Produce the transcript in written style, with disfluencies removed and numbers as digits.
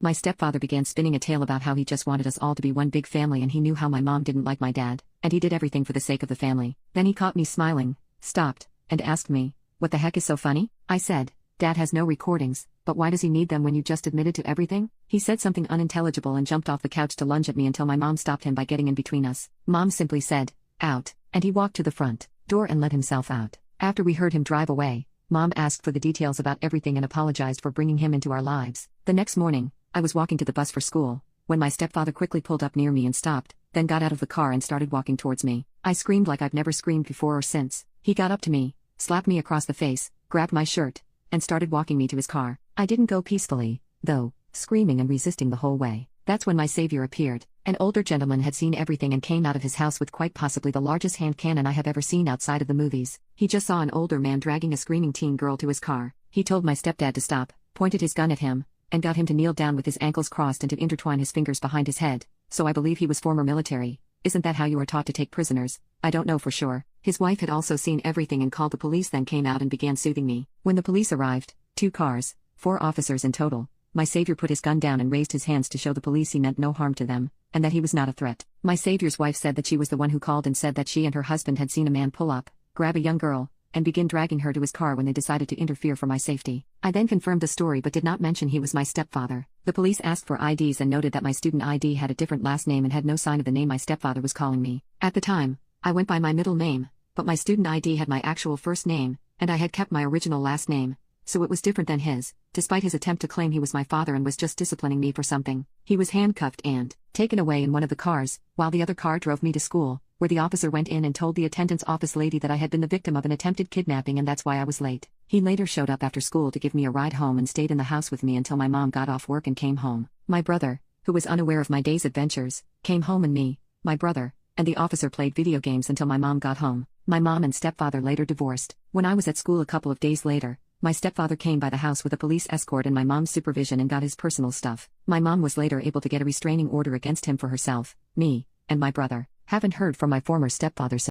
My stepfather began spinning a tale about how he just wanted us all to be one big family and he knew how my mom didn't like my dad, and he did everything for the sake of the family. Then he caught me smiling, stopped, and asked me, "What the heck is so funny?" I said, "Dad has no recordings, but why does he need them when you just admitted to everything?" He said something unintelligible and jumped off the couch to lunge at me until my mom stopped him by getting in between us. Mom simply said, "Out," and he walked to the front door and let himself out. After we heard him drive away, Mom asked for the details about everything and apologized for bringing him into our lives. The next morning, I was walking to the bus for school, when my stepfather quickly pulled up near me and stopped, then got out of the car and started walking towards me. I screamed like I've never screamed before or since. He got up to me, slapped me across the face, grabbed my shirt, and started walking me to his car. I didn't go peacefully, though, screaming and resisting the whole way. That's when my savior appeared. An older gentleman had seen everything and came out of his house with quite possibly the largest hand cannon I have ever seen outside of the movies. He just saw an older man dragging a screaming teen girl to his car. He told my stepdad to stop, pointed his gun at him, and got him to kneel down with his ankles crossed and to intertwine his fingers behind his head. So I believe he was former military. Isn't that how you are taught to take prisoners? I don't know for sure. His wife had also seen everything and called the police, then came out and began soothing me. When the police arrived, 2 cars, 4 officers in total, my savior put his gun down and raised his hands to show the police he meant no harm to them, and that he was not a threat. My savior's wife said that she was the one who called and said that she and her husband had seen a man pull up, grab a young girl, and begin dragging her to his car when they decided to interfere for my safety. I then confirmed the story but did not mention he was my stepfather. The police asked for IDs and noted that my student ID had a different last name and had no sign of the name my stepfather was calling me. At the time, I went by my middle name, but my student ID had my actual first name, and I had kept my original last name, so it was different than his. Despite his attempt to claim he was my father and was just disciplining me for something, he was handcuffed and taken away in one of the cars, while the other car drove me to school, where the officer went in and told the attendance office lady that I had been the victim of an attempted kidnapping and that's why I was late. He later showed up after school to give me a ride home and stayed in the house with me until my mom got off work and came home. My brother, who was unaware of my day's adventures, came home and me, my brother, and the officer played video games until my mom got home. My mom and stepfather later divorced. When I was at school a couple of days later, my stepfather came by the house with a police escort and my mom's supervision and got his personal stuff. My mom was later able to get a restraining order against him for herself, me, and my brother. Haven't heard from my former stepfather since.